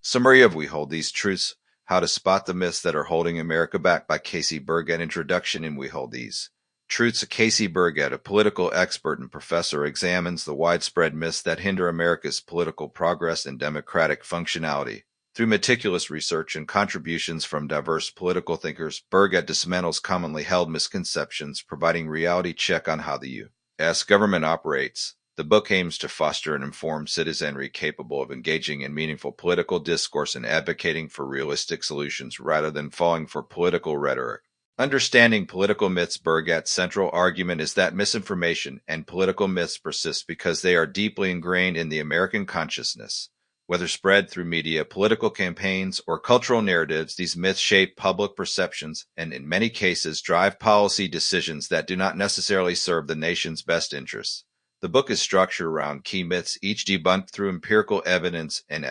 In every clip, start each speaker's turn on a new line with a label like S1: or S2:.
S1: Summary of We Hold These Truths, How to Spot the Myths That Are Holding America Back by Casey Burgat. Introduction in We Hold These Truths. Casey Burgat, a political expert and professor, examines the widespread myths that hinder America's political progress and democratic functionality. Through meticulous research and contributions from diverse political thinkers, Burgat dismantles commonly held misconceptions, providing reality check on how the U.S. government operates. The book aims to foster an informed citizenry capable of engaging in meaningful political discourse and advocating for realistic solutions rather than falling for political rhetoric. Understanding political myths. Burgat's central argument is that misinformation and political myths persist because they are deeply ingrained in the American consciousness. Whether spread through media, political campaigns, or cultural narratives, these myths shape public perceptions and, in many cases, drive policy decisions that do not necessarily serve the nation's best interests. The book is structured around key myths, each debunked through empirical evidence and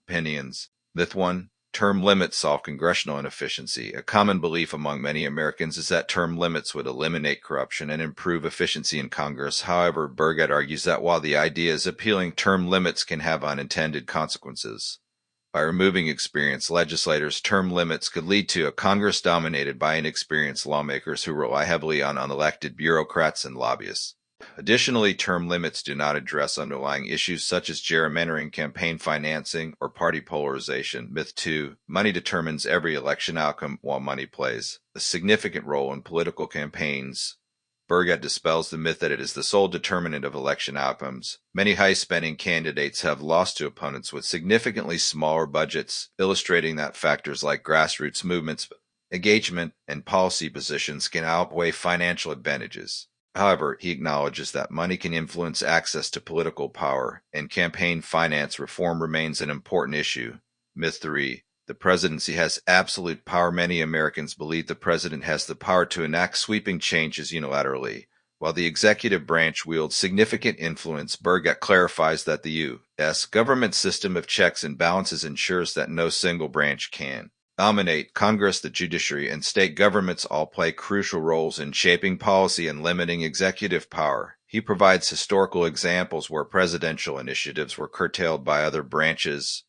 S1: opinions. Myth 1. Term limits solve congressional inefficiency. A common belief among many Americans is that term limits would eliminate corruption and improve efficiency in Congress. However, Burgat argues that while the idea is appealing, term limits can have unintended consequences. By removing experienced legislators, term limits could lead to a Congress dominated by inexperienced lawmakers who rely heavily on unelected bureaucrats and lobbyists. Additionally, term limits do not address underlying issues such as gerrymandering, campaign financing, or party polarization. Myth 2. Money determines every election outcome. While money plays a significant role in political campaigns, Burgat dispels the myth that it is the sole determinant of election outcomes. Many high-spending candidates have lost to opponents with significantly smaller budgets, illustrating that factors like grassroots movements, engagement, and policy positions can outweigh financial advantages. However, he acknowledges that money can influence access to political power, and campaign finance reform remains an important issue. Myth 3. The presidency has absolute power. Many Americans believe the president has the power to enact sweeping changes unilaterally, while the executive branch wields significant influence. Burgat clarifies that the U.S. government system of checks and balances ensures that no single branch can dominate. Congress, the judiciary, and state governments all play crucial roles in shaping policy and limiting executive power. He provides historical examples where presidential initiatives were curtailed by other branches,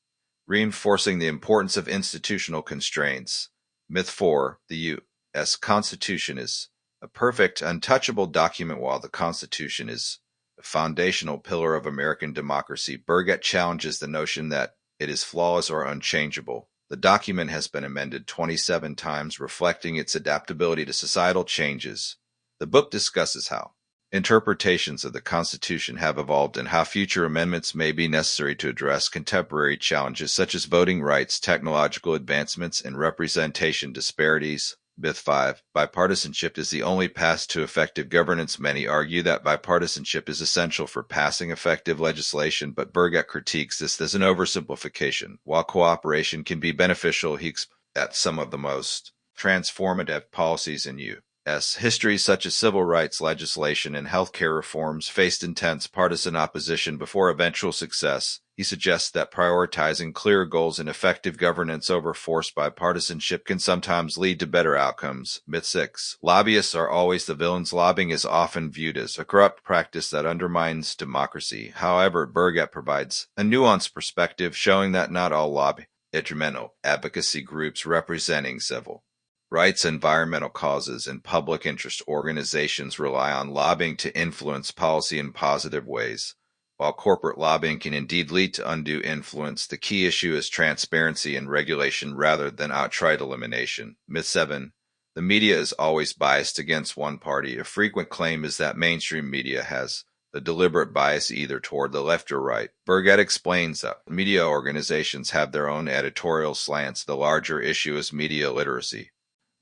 S1: reinforcing the importance of institutional constraints. Myth 4. The U.S. Constitution is a perfect, untouchable document. While the Constitution is a foundational pillar of American democracy, Burgat challenges the notion that it is flawless or unchangeable. The document has been amended 27 times, reflecting its adaptability to societal changes. The book discusses how interpretations of the Constitution have evolved and how future amendments may be necessary to address contemporary challenges such as voting rights, technological advancements, and representation disparities. Myth 5. Bipartisanship is the only path to effective governance. Many argue that bipartisanship is essential for passing effective legislation, but Burgat critiques this as an oversimplification. While cooperation can be beneficial, he expects that some of the most transformative policies in U.S. history, such as civil rights legislation and healthcare reforms, faced intense partisan opposition before eventual success. He suggests that prioritizing clear goals and effective governance over forced bipartisanship can sometimes lead to better outcomes. Myth 6. Lobbyists are always the villains. Lobbying is often viewed as a corrupt practice that undermines democracy. However, Burgat provides a nuanced perspective, showing that not all lobby detrimental advocacy groups representing civil rights, environmental causes, and public interest organizations rely on lobbying to influence policy in positive ways. While corporate lobbying can indeed lead to undue influence, the key issue is transparency and regulation rather than outright elimination. Myth 7. The media is always biased against one party. A frequent claim is that mainstream media has a deliberate bias either toward the left or right. Burgat explains that media organizations have their own editorial slants. The larger issue is media literacy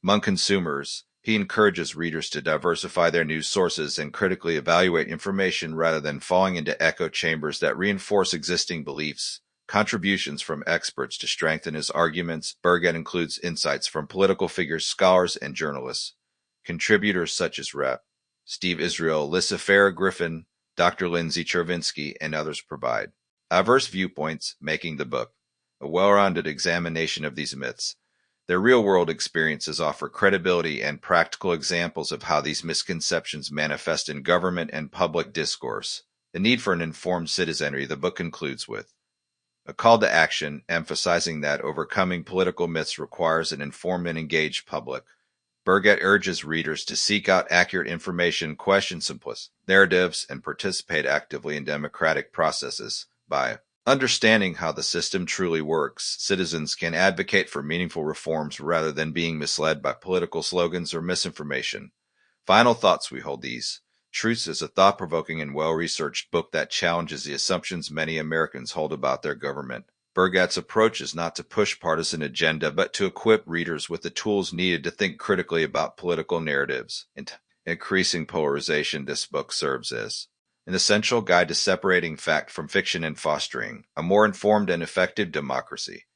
S1: among consumers. He encourages readers to diversify their news sources and critically evaluate information rather than falling into echo chambers that reinforce existing beliefs. Contributions from experts to strengthen his arguments. Burgat includes insights from political figures, scholars, and journalists. Contributors such as Rev. Steve Israel, Alyssa Farah Griffin, Dr. Lindsay Chervinsky, and others provide diverse viewpoints, making the book a well-rounded examination of these myths. Their real-world experiences offer credibility and practical examples of how these misconceptions manifest in government and public discourse. The need for an informed citizenry. The book concludes with a call to action emphasizing that overcoming political myths requires an informed and engaged public. Burgat urges readers to seek out accurate information, question simplest narratives, and participate actively in democratic processes. By understanding how the system truly works, citizens can advocate for meaningful reforms rather than being misled by political slogans or misinformation. Final thoughts. We hold these. Truths is a thought-provoking and well-researched book that challenges the assumptions many Americans hold about their government. Burgat's approach is not to push partisan agenda, but to equip readers with the tools needed to think critically about political narratives. Increasing polarization, this book serves as an essential guide to separating fact from fiction and fostering a more informed and effective democracy.